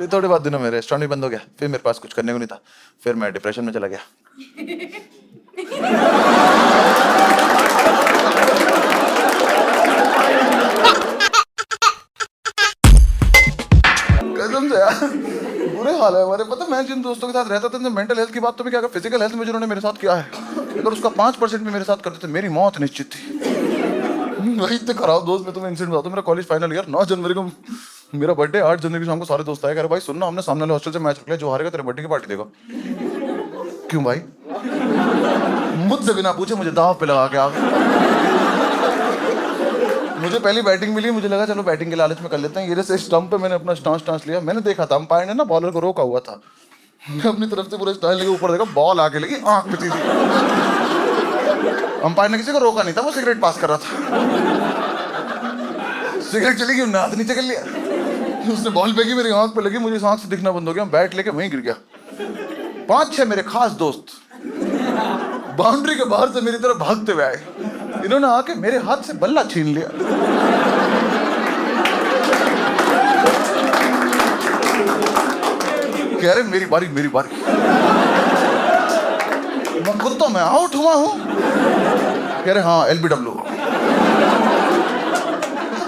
फिर थोड़े बाद दिनों में रेस्टोरेंट भी बंद हो गया, फिर मेरे पास कुछ करने को नहीं था, फिर मैं डिप्रेशन में चला गया। कसम से यार बुरे हाल है हमारे। पता मैं जिन दोस्तों के साथ रहता था, मेंटल हेल्थ की बात तो भी क्या, फिजिकल हेल्थ में जिन्होंने मेरे साथ किया है, अगर उसका 5% भी मेरे साथ करते थे मेरी मौत निश्चित थी। वही इतने खराब दोस्त। मैं तुम्हें इंसिडेंट बताता हूँ, मेरा कॉलेज फाइनल ईयर, 9 जनवरी को मेरा बर्थडे, 8 जनवरी शाम को सारे दोस्त आए, कह रहे भाई सुनना, हमने सामने वाले हॉस्टल से मैच रख लिया, जो हारेगा तेरे बर्थडे की पार्टी देगा। क्यों भाई? मुझसे बिना पूछे मुझे दाव पे लगा के आ गए। मुझे पहली बैटिंग मिली, मुझे लगा चलो बैटिंग के लालच में कर लेते हैं। ये जैसे स्टंप पे मैंने अपना स्टांस लिया, मैंने देखा था अंपायर ने ना बॉलर को रोका हुआ था, मैं अपनी तरफ से पूरा स्टाइल लेके ऊपर देखा, बॉल आके लगी आंख पे सीधी। अंपायर ने किसी को रोका नहीं था, वो सिगरेट पास कर रहा था। सिगरेट चली गई, हाथ नीचे कर लिया, उसने बॉल फेंकी, मेरी आंख पे लगी, मुझे इस आंख से दिखना बंद हो गया, बैट लेके वहीं गिर गया। 5-6 मेरे खास दोस्त बाउंड्री के बाहर से मेरी तरफ भागते हुए आए, इन्होंने आके मेरे हाथ से बल्ला छीन लिया। कह रहे मेरी बारी मेरी बारी। मैं खुद तो मैं आउट हुआ हूं। कह रहे हाँ LBW।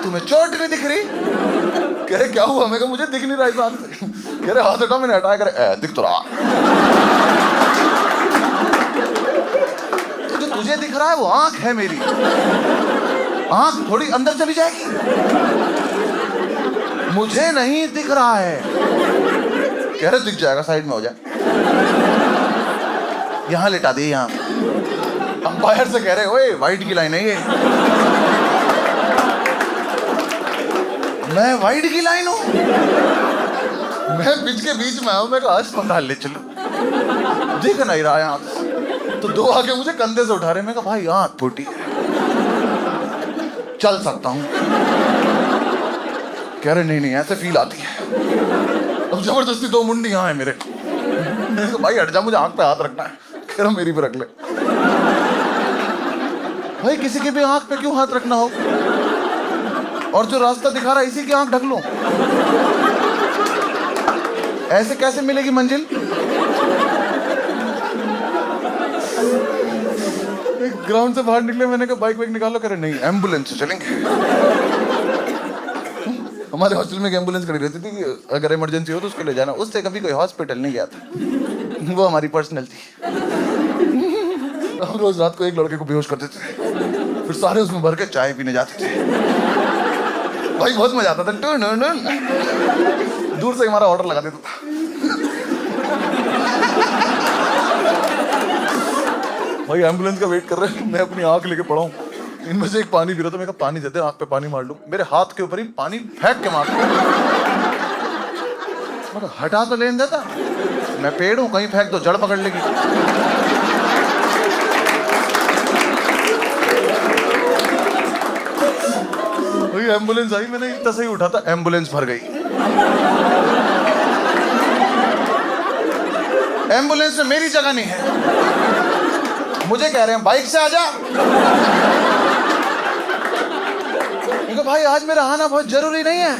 तुम्हें चोट नहीं दिख रही? कह रहे क्या हुआ? मैं कहा मुझे दिख नहीं रहा इस हाथ से। कह रहे हाथ हटा, मैंने हटाया। कह रहे दिख तो रहा। तो जो तुझे दिख रहा है वो आंख है मेरी, आंख थोड़ी अंदर चली जाएगी, मुझे नहीं दिख रहा है। कह रहे दिख जाएगा, साइड में हो जाए, यहां लेटा दे यहां। अंपायर से कह रहे ओए वाइड की लाइन है ये। मैं वाइड की लाइन हूं? मैं पिच के बीच में आऊं, मैं कहा अस्पताल ले चलो, दिख नहीं रहा यहां। तो दो आके मुझे कंधे से उठा रहे, मैं कहा भाई आंख फूटी है, चल सकता हूं। कह रहे नहीं नहीं ऐसे फील आती है। अब जबरदस्ती 2 मुंडी यहाँ है मेरे। मैंने कहा भाई हट जा, मुझे आंख पे हाथ रखना है। कह रहा मेरी पे रख ले। भाई किसी की भी आंख पे क्यों हाथ रखना हो? और जो रास्ता दिखा रहा है इसी की आंख ढक लो, ऐसे कैसे मिलेगी मंजिल? एक ग्राउंड से बाहर निकले, मैंने कहा बाइक वाइक निकालो। कह रहे नहीं एम्बुलेंस से चलेंगे। हमारे हॉस्टल में एक एम्बुलेंस खड़ी रहती थी कि अगर इमरजेंसी हो तो उसको ले जाना, उससे कभी कोई हॉस्पिटल नहीं गया था, वो हमारी पर्सनल थी। हम रोज रात को एक लड़के को बेहोश कर देते थे, फिर सारे उसमें भर के चाय पीने जाते थे। भाई बहुत मजा आता था। दूर से हमारा ऑर्डर लगा देता था। भाई एम्बुलेंस का वेट कर रहे हैं, मैं अपनी आंख लेके पड़ा हूँ, इनमें से एक पानी पी रहा था। मैं कहा पानी देते, आंख पे पानी मार लूं। मेरे हाथ के ऊपर ही पानी फेंक के मार, मैं हटा तो लेने देता, मैं पेड़ हूं, कहीं फेंक दो जड़ पकड़ लेगी। भाई एम्बुलेंस आई, मैंने इतना सही उठा था, एम्बुलेंस भर गई। एम्बुलेंस में मेरी जगह नहीं है। मुझे कह रहे हैं बाइक से आजा। भाई आज मेरा आना बहुत जरूरी नहीं है।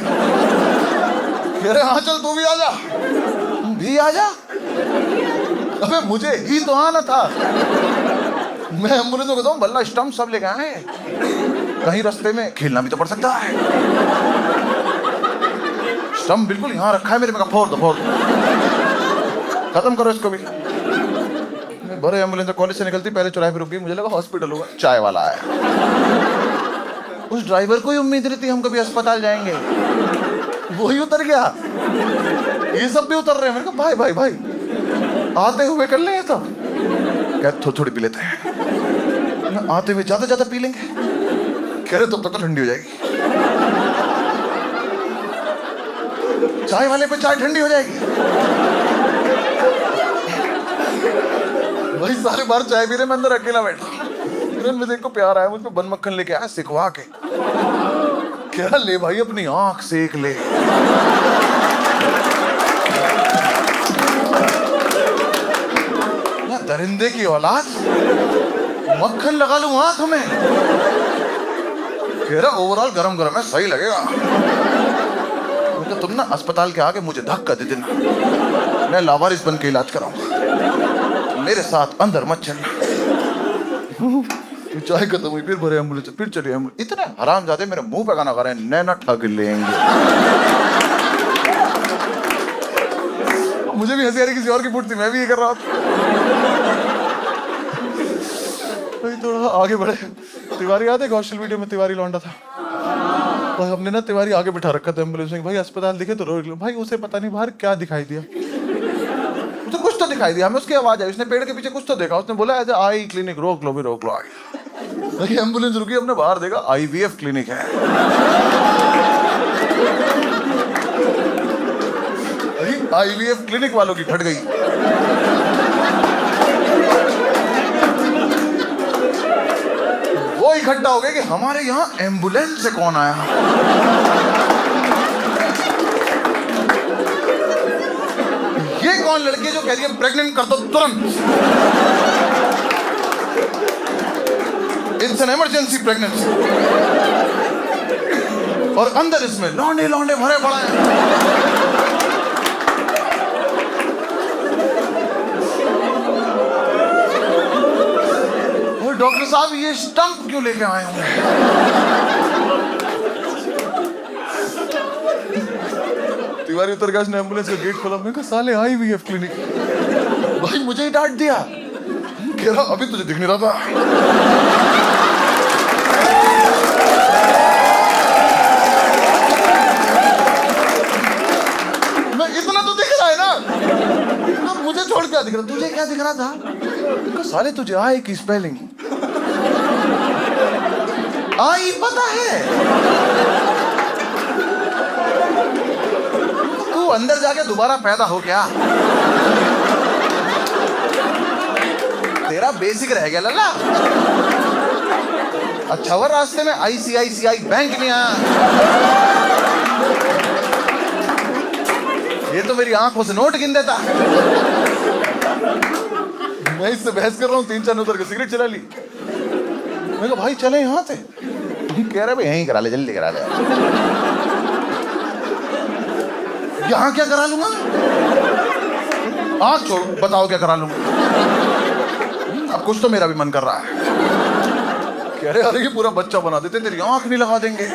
कह रहे हाँ चल तू भी आजा। भी आजा? अबे मुझे ही तो आना था। मैं एम्बुलेंस को कहता हूँ बल्ला स्टंप सब लेके आए, कहीं रास्ते में खेलना भी तो पड़ सकता है। स्टंप बिल्कुल यहाँ रखा है मेरे में, फोड़ दो फोड़ दो, खत्म करो इसको भी। बड़े एम्बुलेंस कॉलेज से निकलती पहले चौराहे पे रुक गई, मुझे लगा हॉस्पिटल होगा, चाय वाला आया। उस ड्राइवर को ही उम्मीद नहीं थी हम कभी अस्पताल जाएंगे, वो ही उतर गया। ये सब भी उतर रहे हैं। मैंने कहा भाई भाई भाई आते हुए कर लेंगे, तो क्या थोड़ी थोड़ी पी लेते हैं, आते हुए ज्यादा ज्यादा पी लेंगे। कह रहे तब तक तो ठंडी हो जाएगी, चाय वाले पे चाय ठंडी हो जाएगी। भाई सारे बार चाय पी रहे, मैं अंदर अकेला बैठा। मुझे को प्यार आया, मुझ पे बन मक्खन लेके आया सिखवा के। क्या ले भाई अपनी आंख सेक ले। दरिंदे की औलाद, मक्खन लगा लूं आंख में। कह रहा ओवरऑल गरम गरम है, सही लगेगा। तो तुम ना अस्पताल के आगे मुझे धक्का दे देना, मैं लावारिस बन के इलाज कराऊंगा, मेरे साथ अंदर मत चलना। चाय खत्म हुई, फिर भरे एम्बुलेंस, फिर चली एम्बुलेंस। इतने हरामजादे मेरे मुंह पे गाना गा रहे हैं, नैना ठग लेंगे। मुझे भी हंसी आ रही, किसी और की फुट थी, मैं भी ये कर रहा था। थोड़ा आगे बढ़े, तिवारी याद है कौशल वीडियो में तिवारी लौंडा था, भाई हमने ना तिवारी आगे बिठा रखा था एम्बुलेंस में, भाई अस्पताल दिखे तो रोक लो। भाई उसे पता नहीं बाहर क्या दिखाई दिया, उसे कुछ तो दिखाई दिया, हमें उसकी आवाज आई, उसने पेड़ के पीछे कुछ तो देखा, उसने बोला ऐसे आई क्लिनिक रोक लो, भी रोक लो। आ गया एम्बुलेंस रुकी, हमने बाहर देखा IVF क्लिनिक है। IVF क्लिनिक वालों की फट गई। वो इकट्ठा हो गए कि हमारे यहाँ एम्बुलेंस से कौन आया। ये कौन लड़की जो कह रही है प्रेग्नेंट कर दो तुरंत, इट्स एन इमरजेंसी प्रेगनेंसी। और अंदर इसमें लौंडे लौंडे भरे पड़े हैं। और डॉक्टर साहब ये स्टंप क्यों लेके आए होंगे? तिवारी उतर गया, उसने एम्बुलेंस का गेट खोला, मैं कहा साले IVF क्लिनिक। भाई मुझे ही डांट दिया, कह रहा अभी तुझे दिख नहीं रहा था। मैं इतना तो दिख रहा है ना, तो मुझे छोड़ क्या दिख रहा, तुझे क्या दिख रहा था? तो साले तुझे आई की स्पेलिंग आई पता है? तू अंदर जाके दोबारा पैदा हो क्या? तेरा बेसिक रह गया लल्ला। अच्छा वो रास्ते में ICICI बैंक नहीं आया, ये तो मेरी आंखों से नोट गिन देता। मैं इससे बहस कर रहा हूँ, 3-4 उतर के सिगरेट चला ली। मैं कहा भाई चले यहाँ से, कह रहे भाई यहीं करा ले, जल्दी करा ले। यहाँ क्या करा लूंगा? आँख छोड़, बताओ क्या करा लूंगा? अब कुछ तो मेरा भी मन कर रहा है। कह रहे अरे ये पूरा बच्चा बना देते, तेरी आँख नहीं लगा देंगे।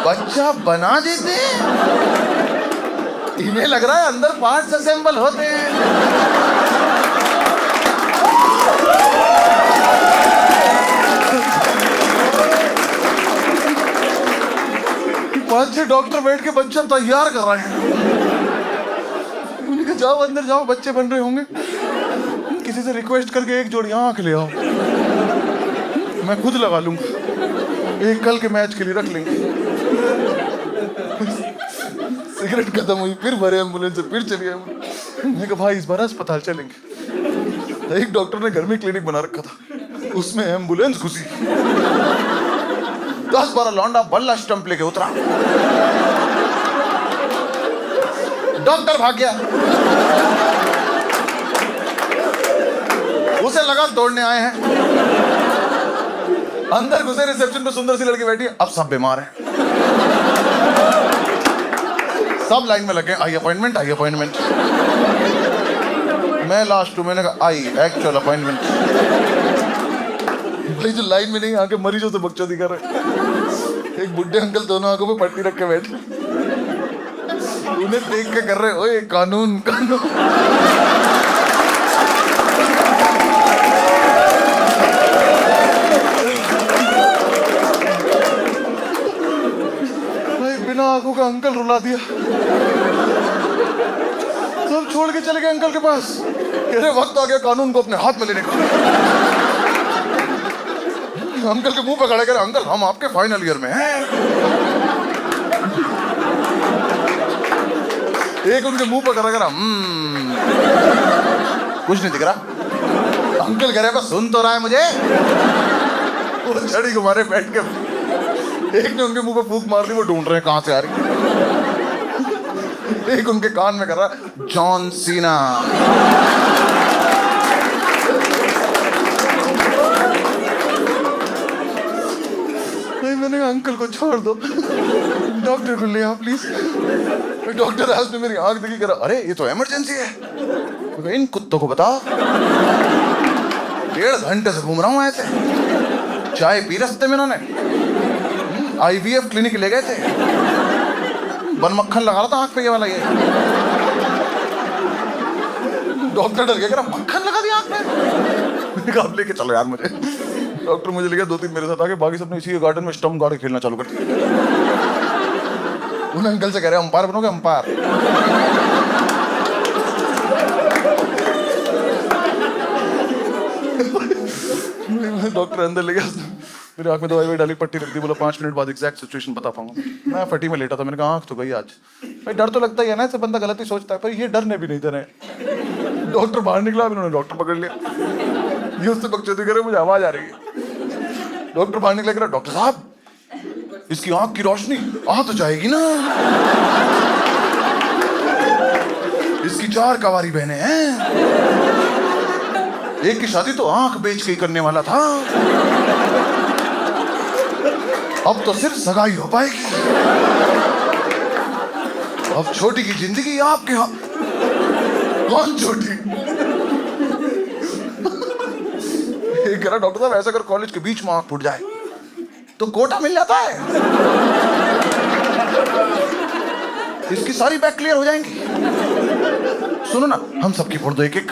बच्चा बना देते? इन्हें लग रहा है अंदर पार्ट्स असेंबल होते हैं। 5-6 डॉक्टर बैठ के बच्चा तैयार कर रहे हैं। उन्होंने कहा जाओ अंदर जाओ, बच्चे बन रहे होंगे, किसी से रिक्वेस्ट करके एक जोड़ी आंख ले आओ, मैं खुद लगा लूंगा, एक कल के मैच के लिए रख लेंगे। सिगरेट खत्म हुई, फिर भरे एम्बुलेंस से, फिर चलिए। मैंने कहा भाई इस बार अस्पताल चलेंगे। एक डॉक्टर ने घर में क्लिनिक बना रखा था, उसमें एम्बुलेंस घुसी, 10-12 लौंडा बल्ला स्टंप लेके उतरा, डॉक्टर भाग गया। उसे लगा तोड़ने आए हैं। अंदर घुसे, रिसेप्शन पे सुंदर सी लड़की बैठी है, अब सब बीमार हैं, सब लाइन में लगे, आई अपॉइंटमेंट, आई अपॉइंटमेंट। मैं लास्ट हूं, मैंने कहा आई एक्चुअल अपॉइंटमेंट। भाई जो लाइन में नहीं आके मरीजों से बकचोदी कर रहे, एक बुढ़े अंकल दोनों आंखों पे पट्टी रख के बैठे, उन्हें देख के कर रहे, ओए कानून कानून। भाई बिना आंखों का अंकल रुला दिया, सब छोड़ के चले गए अंकल के पास। कह रहे वक्त आ गया कानून को अपने हाथ में लेने का। अंकल के मुंह पे खड़े कर, अंकल हम आपके फाइनल ईयर में हैं। एक उनके मुंह पे खड़ा कर, कुछ नहीं दिख रहा। अंकल कह रहे बस सुन तो रहा है मुझे। वो छड़ी घुमारे बैठ के, एक ने उनके मुंह पे फूंक मार दी, वो ढूंढ रहे हैं कहां से आ रही। एक उनके कान में कर रहा, जॉन सीना। मैंने कहा अंकल को छोड़ दो, डॉक्टर को ले आओ प्लीज। डॉक्टर आज ने मेरी आंख देखी, करा अरे ये तो इमरजेंसी है। इन कुत्तों को बताओ, 1.5 घंटे से घूम रहा हूँ ऐसे, चाय पी रास्ते में इन्होंने, IVF क्लिनिक ले गए थे, बन मक्खन लगा रहा था आंख पे ये वाला। ये डॉक्टर डर गया, कह रहा मक्खन लगा दिया आंख में। मैंने कहा आप लेके चलो यार मुझे। डॉक्टर मुझे ले गया, 2-3 मेरे साथ आके, बाकी सबने इसी गार्डन में स्टंप गाड़ के खेलना चालू कर दिया। उन अंकल से कह रहे अंपायर बनोगे, अंपायर। डॉक्टर अंदर ले गया, मेरी आंख में दवाई डाली, पट्टी रख दी, बोला 5 मिनट बाद एग्जैक्ट सिचुएशन बता पाऊंगा। मैं फटी में लेटा था, मैंने कहा आंख तो गई आज। भाई डर तो लगता ही है ना, ऐसे बंदा गलत ही सोचता है, पर ये डरने भी नहीं देने। डॉक्टर बाहर निकला, इन्होंने डॉक्टर पकड़ लिया, ये उससे बकचोदी करे, मुझे आवाज आ रही है। डॉक्टर बाहर निकला, कह रहा डॉक्टर साहब इसकी आंख की रोशनी आ तो जाएगी ना, इसकी 4 कवारी बहनें हैं, एक की शादी तो आंख बेच के ही करने वाला था, अब तो सिर्फ सगाई हो पाएगी, अब छोटी की जिंदगी आपके हाथ। कौन छोटी? कह रहा डॉक्टर साहब ऐसा अगर कॉलेज के बीच में आंख फूट जाए तो कोटा मिल जाता है, इसकी सारी बैक क्लियर हो जाएंगी। सुनो ना, हम सबकी फोड़ दो एक एक।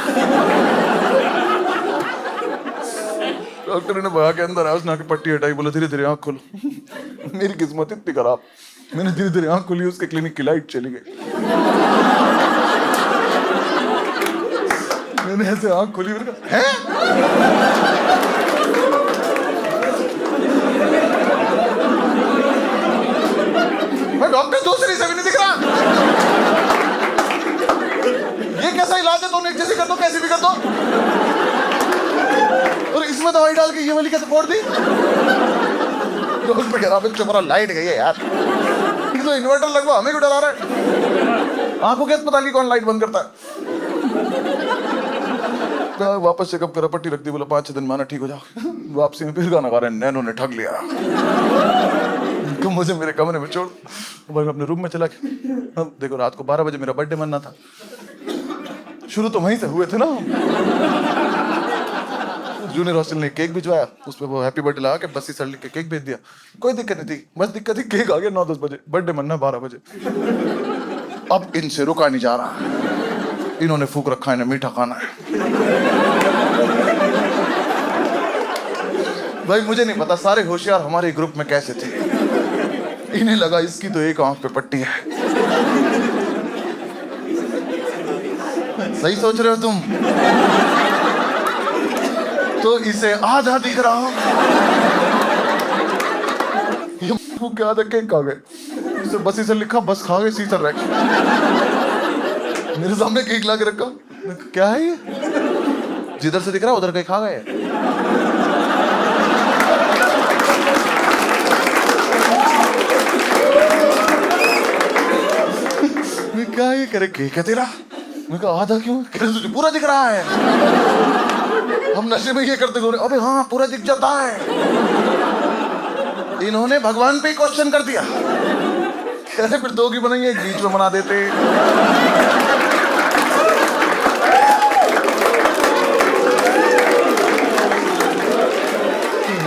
डॉक्टर ने भगा के अंदर आया, उसने आके पट्टी हटाई, बोला धीरे धीरे आंख खोलो। मेरी किस्मत इतनी खराब, मैंने धीरे धीरे आंख खोली, उसके क्लिनिक की लाइट चली गई। मैंने ऐसे आंख खोली, मैंने कहा हैं? मैं डॉक्टर दूसरी से भी नहीं दिख रहा। ये कैसा इलाज है? दोनों एक जैसी कर दो, कैसी भी कर दो, और इसमें दवाई डाल के ये वाली कैसे फोड़ दी? डॉक्टर कह रहा है चुप रहा, लाइट गई है यार, तो इन्वर्टर लगवा, हमें क्यों डरा रहा है? आंखों के अस्पताल की कौन लाइट बंद करता है? वापस चेकअप करा, पट्टी रख दी, बोला 5-6 दिन माना ठीक हो जाओ। वापसी में फिर गाना गा रहे हैं, नैनो ने ठग लिया, तुम मुझे मेरे कमरे में छोड़। भाई मैं अपने रूम में चला गया। देखो रात को 12 बजे मेरा बर्थडे मनना था, शुरू तो वहीं से हुए थे ना। जूनियर हॉस्टल ने केक भिजवाया, उस पर वो हैप्पी बर्थडे लगा के बस्सी सर लिख के केक भेज दिया, कोई दिक्कत नहीं थी, बस दिक्कत थी केक आ गया 9-10 बजे, बर्थडे मनना 12 बजे। अब इनसे रुका नहीं जा रहा, इन्होंने फूक रखा है, इन्हें मीठा खाना है। भाई मुझे नहीं पता सारे होशियार हमारे ग्रुप में कैसे थे, इन्हें लगा इसकी तो एक आंख पे पट्टी है। सही सोच रहे हो तुम, तो इसे आधा दिख रहा। ये क्या आधा केक खा गए, इसे बस इसे लिखा बस खा गए, सीतर रख मेरे सामने केक ला के रखा, क्या है ये? जिधर से दिख रहा उधर कहीं खा गए। क्या ये करे, केक है तेरा? मैं कहा आधा क्यों? कह रहे तुझे पूरा दिख रहा है। हम नशे में ये करते हुए, अबे हाँ पूरा दिख जाता है। इन्होंने भगवान पे ही क्वेश्चन कर दिया, कैसे फिर 2 की बनाएंगे, एक बीच में बना देते।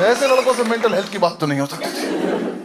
ऐसे लड़कों से मेंटल हेल्थ की बात तो नहीं हो सकती थी।